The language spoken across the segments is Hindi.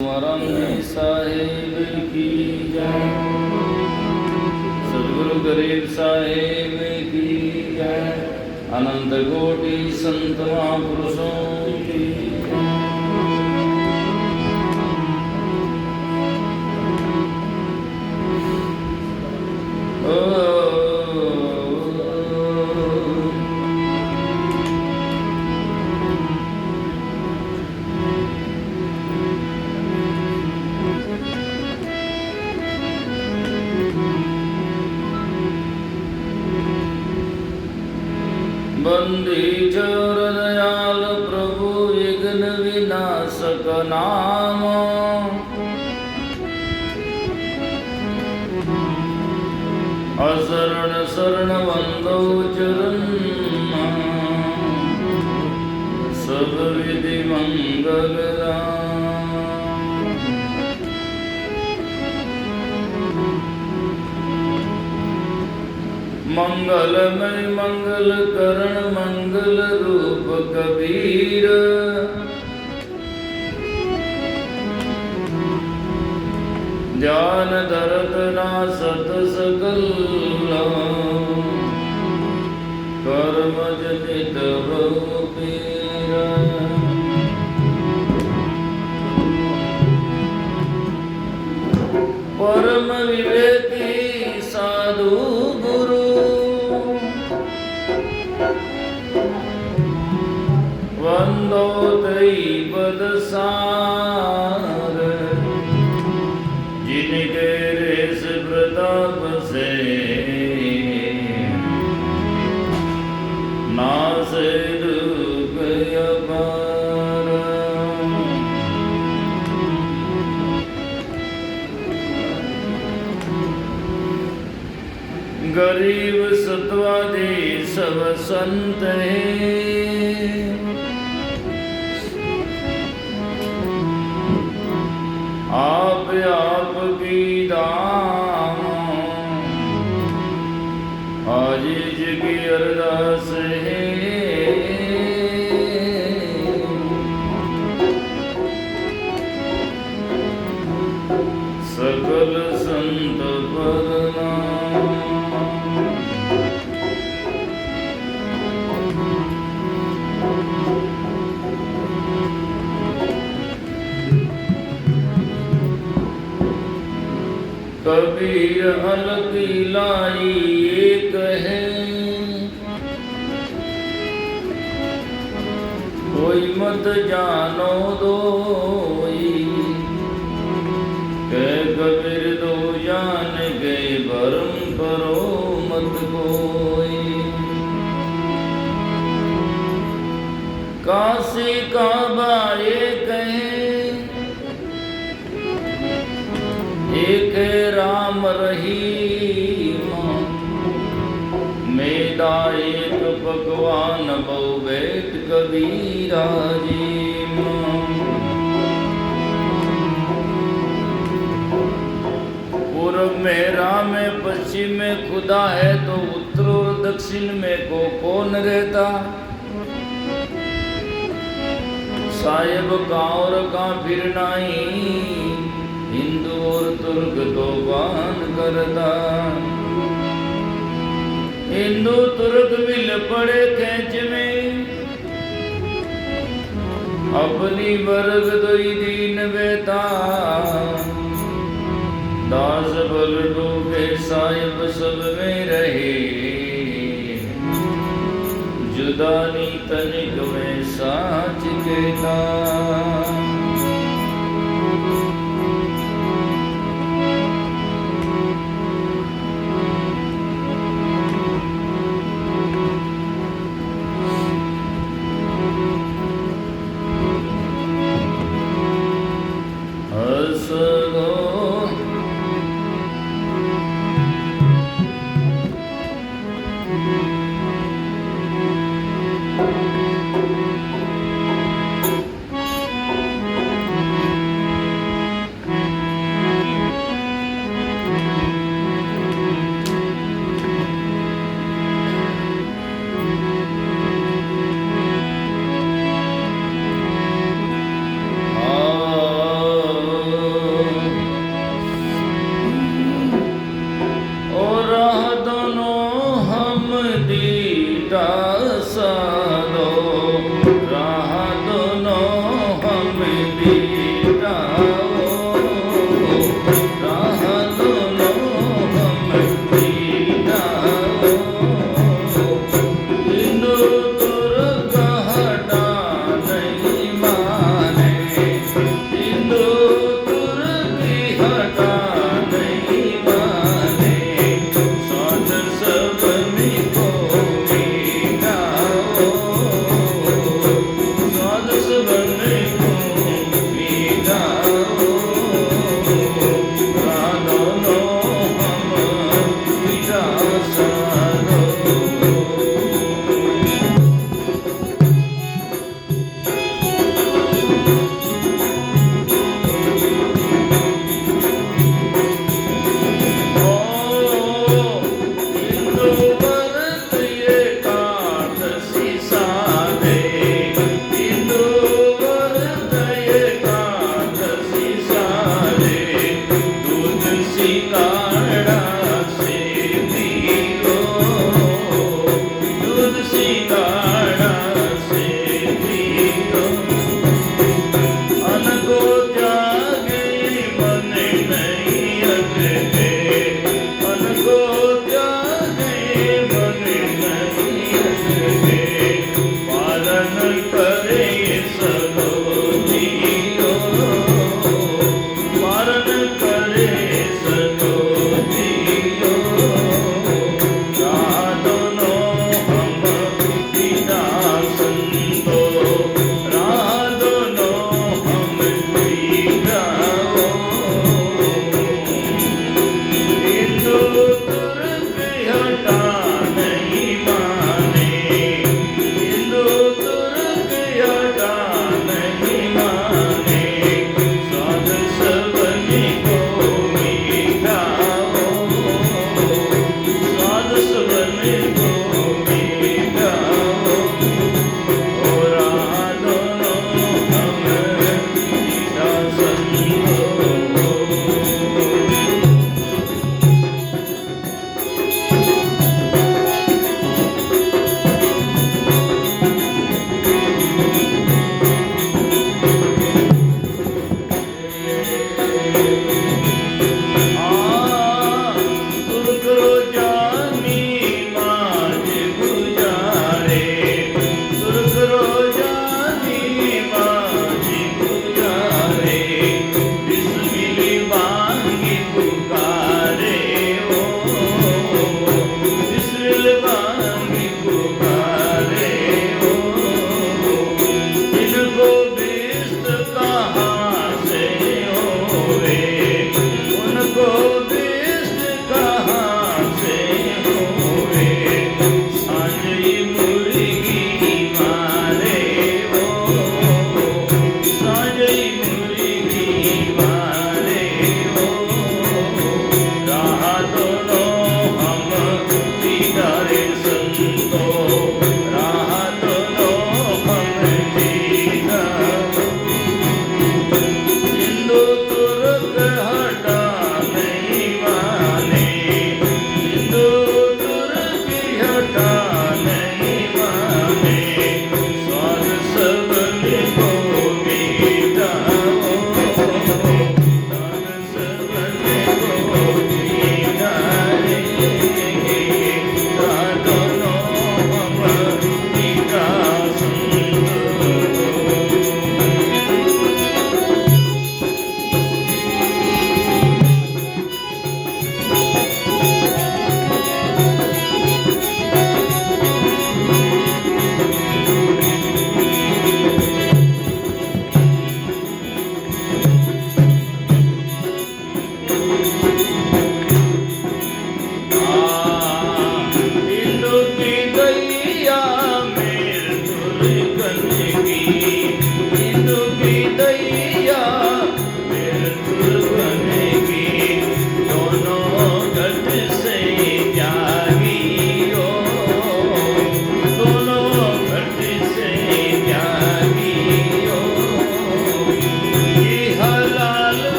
मरम साहेब की जय। सद्गुरु गरीब साहेब की जय। अनंत कोटि संत महापुरुषों की बंदी चोर दयाल प्रभु विघ्न विनाशक नाम। असरण शरण बंदो चरण सब विधि मंगल राम। मंगलमय मंगल करण मंगल रूप कबीर। ज्ञान दरत नासत सकल कर्म जनित बहु पीरा। परम विवेकी साधु गुरु वंदो तई पद सार। जिनके रेस प्रताप से नासे दुख अपार। गरीब सत्वादी सब संत हैं। आप की दाम आजीज की अरदास है। सकल संत प्रणाम। कबीर अलकी लाई एक है। कोई मत जानो दोई। कह कबीर दो जान गए भरम करो मत कोई। काशी काबा एक है। एक राम रहीम। मेरा एक भगवान बहु वेद कबीरा जी। पूर्व में राम है, पश्चिम में खुदा है, तो उत्तर और दक्षिण में को कौन रहता। साहेब कहाँ और कहाँ फिरना ही। हिंदू और तुर्क तो बान करता। हिंदू तुर्क मिल पड़े खेच में। अपनी वर्ग दोई दीन बेता। दास बल डूबे साहिब सब में रहे। जुदानी तनिक में साच कहता।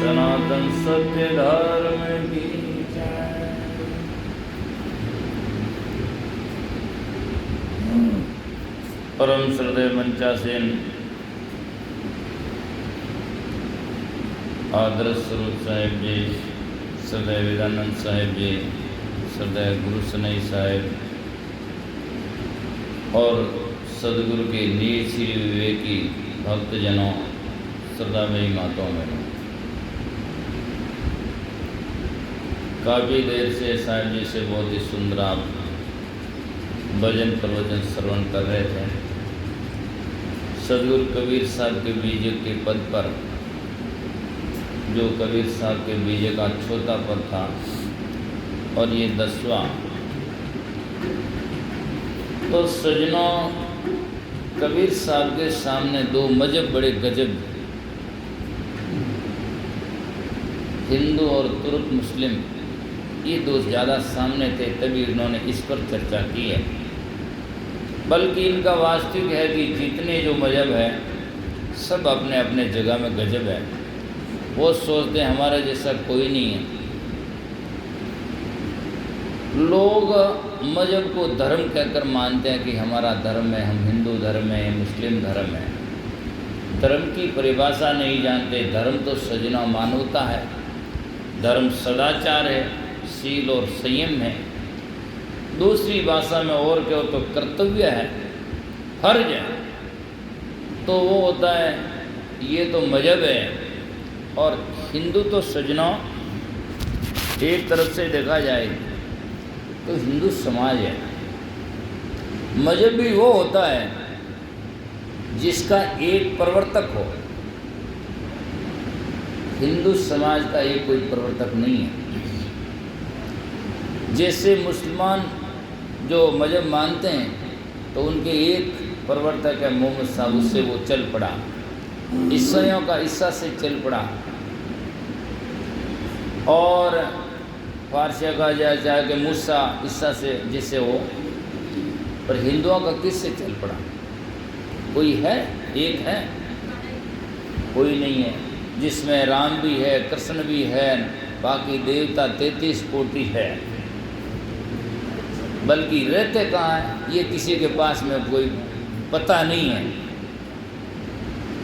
सनातन सत्य धर्म की जय। परम श्रद्धेय मंचासीन आदर्श स्वरूप साहेब जी, श्रद्धेय विदानंद साहेब जी, श्रद्धेय गुरु सनई साहेब और सदगुरु के नीर श्री विवेकी भक्तजनों, श्रद्धामयी माताओं बहनों, काफ़ी देर से साहिब जी से बहुत ही सुंदर आप भजन प्रवचन श्रवण कर रहे थे। सदगुरु कबीर साहब के बीजे के पद पर, जो कबीर साहब के बीजे का छोटा पद था और ये 10वां। तो सजनों, कबीर साहब के सामने दो मजहब बड़े गजब, हिंदू और तुर्क मुस्लिम, ये दो ज़्यादा सामने थे, तभी उन्होंने इस पर चर्चा की है। बल्कि इनका वास्तविक है कि जितने जो मजहब है सब अपने अपने जगह में गजब है। वो सोचते हैं हमारे जैसा कोई नहीं है। लोग मजहब को धर्म कहकर मानते हैं कि हमारा धर्म है, हम हिंदू धर्म है, मुस्लिम धर्म है। धर्म की परिभाषा नहीं जानते। धर्म तो सजना मानवता है, धर्म सदाचार है, शील और संयम है। दूसरी भाषा में और क्या हो तो कर्तव्य है, फर्ज है। तो वो होता है, ये तो मजहब है। और हिंदू तो सजना एक तरफ से देखा जाए तो हिंदू समाज है। मजहब भी वो होता है जिसका एक प्रवर्तक हो। हिंदू समाज का एक कोई प्रवर्तक नहीं है। जैसे मुसलमान जो मजहब मानते हैं तो उनके एक प्रवर्तक है मोहम्मद साहब, उससे वो चल पड़ा। ईसाइयों का ईसा से चल पड़ा। और फारसिया का जाए कि मूसा ईसा से जैसे हो। पर हिंदुओं का किससे चल पड़ा? कोई है? एक है? कोई नहीं है। जिसमें राम भी है, कृष्ण भी है, बाकी देवता 33 कोटि है। बल्कि रहते कहाँ हैं? ये किसी के पास में कोई पता नहीं है।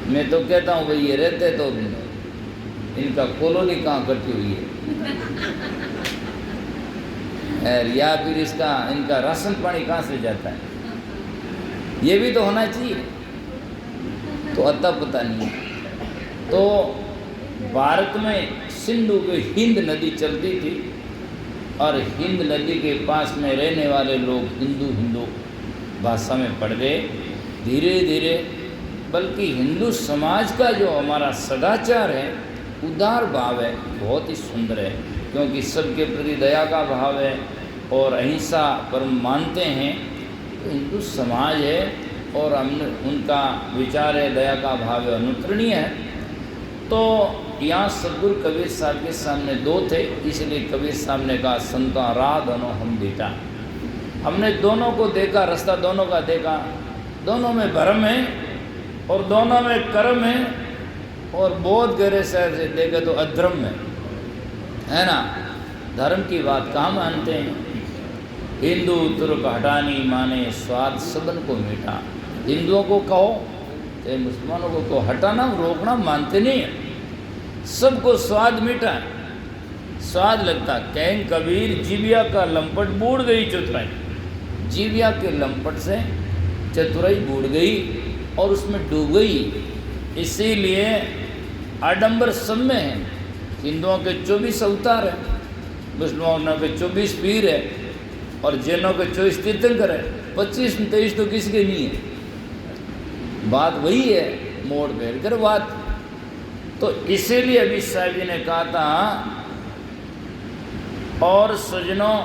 मैं तो कहता हूँ भाई ये रहते तो इनका कॉलोनी कहाँ कटी हुई है, या फिर इसका इनका राशन पानी कहाँ से जाता है, ये भी तो होना चाहिए। तो अतः पता नहीं है। तो भारत में सिंधु की हिंद नदी चलती थी और हिंद नदी के पास में रहने वाले लोग हिंदू भाषा में पड़ गए धीरे धीरे। बल्कि हिंदू समाज का जो हमारा सदाचार है, उदार भाव है, बहुत ही सुंदर है, क्योंकि सबके प्रति दया का भाव है और अहिंसा परम मानते हैं। तो हिंदू समाज है और हमने उनका विचार है, दया का भाव है, अनुकरणीय है। तो यहाँ सदगुरु कबीर साहब के सामने दो थे, इसलिए कबीर साहब ने कहा संता राह दोनों हम बेटा। हमने दोनों को देखा, रास्ता दोनों का देखा, दोनों में भरम है और दोनों में कर्म है, और बहुत गहरे शहर से देखे तो अधर्म है ना। धर्म की बात कहाँ मानते हैं। हिंदू तुर्क हटानी माने स्वाद सबन को मीठा। हिंदुओं को कहो चाहे मुसलमानों को कहो, हटाना रोकना मानते नहीं है। सबको स्वाद मीठा है, स्वाद लगता। कहें कबीर जीविया का लंपट बूढ़ गई चतुराई। जीविया के लंपट से चतुराई बूढ़ गई और उसमें डूब गई। इसीलिए आडंबर सब में है। हिंदुओं के 24 अवतार है, मुसलमानों के 24 पीर है और जैनों के 24 तीर्थंकर है। 25-23 तो किसी के नहीं है। बात वही है, मोड़ फेर कर बात। तो इसीलिए अभी साहब जी ने कहा था, और सज्जनों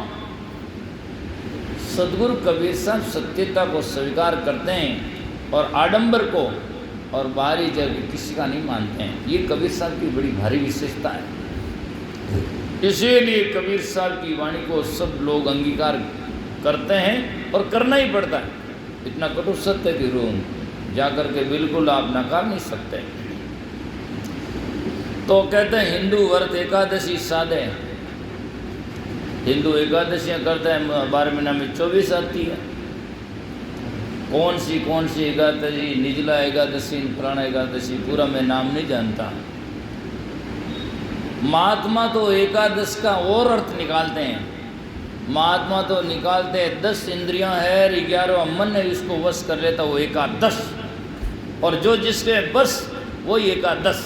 सदगुरु कबीर साहब सत्यता को स्वीकार करते हैं और आडंबर को और बाहरी जगह किसी का नहीं मानते हैं। ये कबीर साहब की बड़ी भारी विशेषता है। इसीलिए कबीर साहब की वाणी को सब लोग अंगीकार करते हैं और करना ही पड़ता है। इतना कटु सत्य की रूम जाकर के बिल्कुल आप नकार नहीं सकते। तो कहते हैं हिंदू व्रत एकादशी साधे। हिंदू एकादशियाँ करते हैं, 12 महीना में 24 आती है। कौन सी एकादशी, निजला एकादशी, फलाना एकादशी, पूरा मैं नाम नहीं जानता। महात्मा तो एकादश का और अर्थ निकालते हैं। महात्मा तो निकालते हैं 10 इंद्रियां है, 11वां मन है, इसको वश कर लेता वो एकादश, और जो जिसके बस वही एकादश।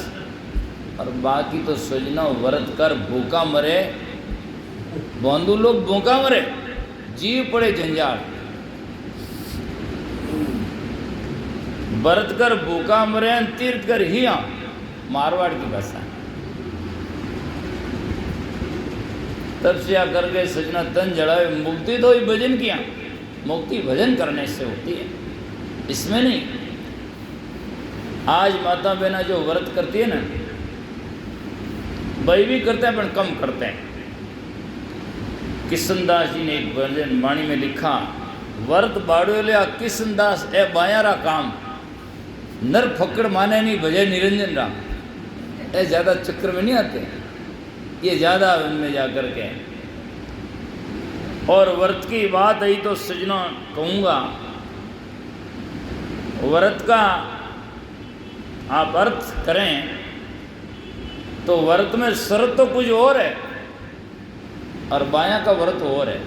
और बाकी तो सजना व्रत कर भूखा मरे, बंधु लोग भूखा मरे, जीव पड़े झंझाट। व्रत कर भूखा मरे, तीर्थ कर हिया, मारवाड़ की भाषा। तपस्या करके सजना तन जड़ावे, मुक्ति तो ही भजन किया। मुक्ति भजन करने से होती है, इसमें नहीं। आज माता बहना जो व्रत करती है ना, वही भी करते हैं पर कम करते हैं। किशनदास जी ने एक भजन वाणी में लिखा, व्रत बाड़ो लिया किशनदास ए बायारा काम, नर फकड़ माने नहीं भजे निरंजन राम। ए ज़्यादा चक्कर में नहीं आते, ये ज़्यादा उनमें जा कर के। और व्रत की बात आई तो सजना कहूँगा, व्रत का आप अर्थ करें तो व्रत में शर्त तो कुछ और है और बाया का व्रत और है।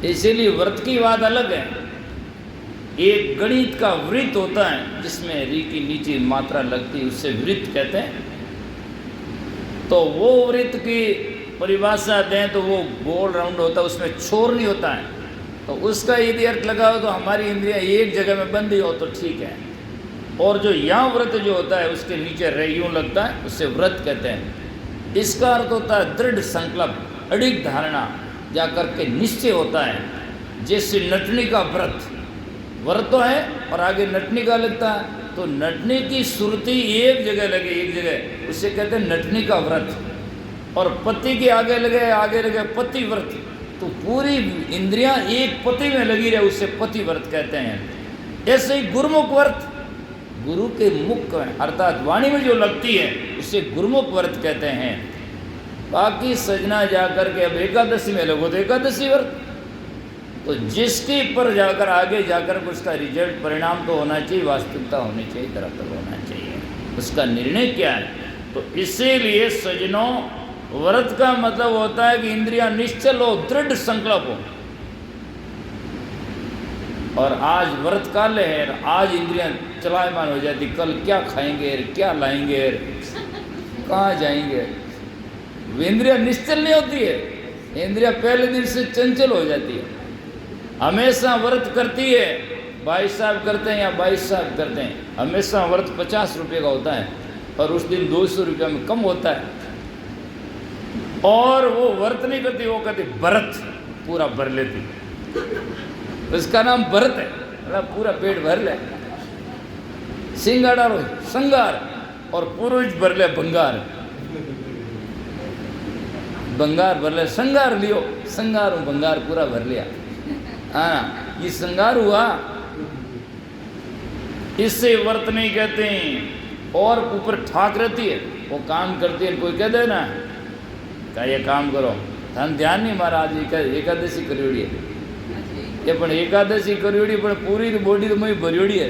इसीलिए व्रत की बात अलग है। एक गणित का वृत्त होता है जिसमें री की नीचे मात्रा लगती है, उससे वृत्त कहते हैं। तो वो वृत्त की परिभाषा दें तो वो गोल राउंड होता है, उसमें छोर नहीं होता है। तो उसका यदि अर्थ लगाओ तो हमारी इंद्रियां एक जगह में बंदी हो तो ठीक है। और जो यहाँ व्रत जो होता है उसके नीचे रे यूँ लगता है, उससे व्रत कहते हैं। इसका अर्थ होता है दृढ़ संकल्प, अड़िग धारणा, जाकर के निश्चय होता है। जैसे नटनी का व्रत तो है और आगे नटनी का लगता है, तो नटनी की सुरती एक जगह लगे, एक जगह, उसे कहते हैं नटनी का व्रत। और पति के आगे लगे पति व्रत, तो पूरी इंद्रियां एक पति में लगी रहे, उसे पति व्रत कहते हैं। ऐसे ही गुरुमुख व्रत, गुरु के मुख अर्थात वाणी में जो लगती है उसे गुरुमुख व्रत कहते हैं। बाकी सजना जाकर के अब एकादशी में लगो तो एकादशी व्रत, तो जिसके पर जाकर आगे जाकर उसका रिजल्ट परिणाम तो होना चाहिए, वास्तविकता होनी चाहिए, धरातल होना चाहिए, उसका निर्णय क्या है। तो इसीलिए सज्जनों, व्रत का मतलब होता है कि इंद्रियां निश्चल हो, दृढ़ संकल्प हो। और आज व्रत काल है, आज इंद्रियां चलायमान हो जाती, कल क्या खाएंगे, क्या लाएंगे, कहाँ जाएंगे। इंद्रियां निश्चल नहीं होती है, इंद्रियां पहले दिन से चंचल हो जाती है। हमेशा व्रत करती है, भाई साहब करते हैं या भाई साहब करते हैं, हमेशा व्रत 50 रुपये का होता है और उस दिन 200 रुपये में कम होता है। और वो व्रत नहीं करती, वो कहती व्रत पूरा भर लेती, उसका नाम व्रत है, मतलब पूरा पेट भर ले। सिंगाड़ा रो संगार और पुरुष भर ले भंगार, भंगार भर ले संगार लियो, संगार और भंगार पूरा भर लिया। हाँ, ये संगार हुआ, इससे व्रत नहीं कहते हैं। और ऊपर ठाक रहती है, वो काम करती है, कोई कह दे ना क्या ये काम करो, धन ध्यान नहीं मारा, आज एकादशी करियोड़ी है ये, पण एकादशी करियोड़ी पण पूरी बॉडी तो मई भरियोड़ी है,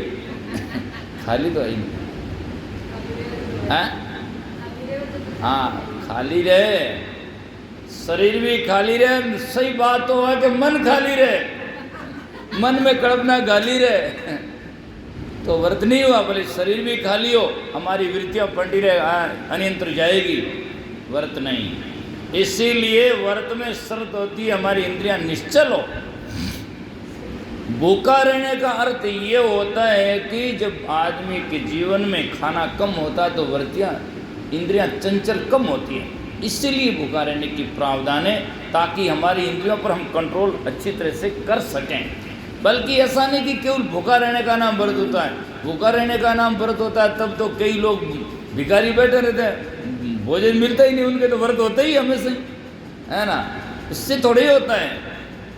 खाली तो आई नहीं। हाँ, खाली रहे, शरीर भी खाली रहे, सही बात तो है कि मन खाली रहे, मन में कल्पना गाली रहे तो व्रत नहीं हुआ। बोले शरीर भी खाली हो, हमारी वृत्तियां पलटी रहे, अनियंत्र जाएगी, व्रत नहीं। इसीलिए व्रत में शर्त होती है हमारी इंद्रियां निश्चल हो। भूखा रहने का अर्थ ये होता है कि जब आदमी के जीवन में खाना कम होता है तो वृत्तियां, इंद्रियां चंचल कम होती है, इसीलिए भूखा रहने की प्रावधान है, ताकि हमारी इंद्रियों पर हम कंट्रोल अच्छी तरह से कर सकें। बल्कि ऐसा नहीं कि केवल भूखा रहने का नाम व्रत होता है, भूखा रहने का नाम व्रत होता है तब तो कई लोग भिखारी बैठे रहते हैं, भोजन मिलता ही नहीं, उनके तो व्रत होते ही हमेशा, है ना, इससे थोड़े ही होता है।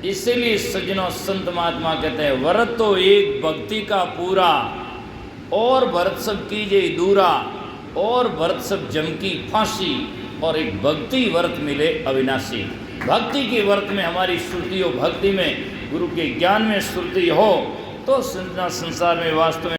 इसीलिए सज्जनों, संत महात्मा कहते हैं व्रत तो एक भक्ति का पूरा, और व्रत सब कीजिए दूरा, और व्रत सब जम की फांसी, और एक भक्ति व्रत मिले अविनाशी। भक्ति के व्रत में हमारी श्रुति हो, भक्ति में गुरु के ज्ञान में श्रुति हो, तो संसार में वास्तव में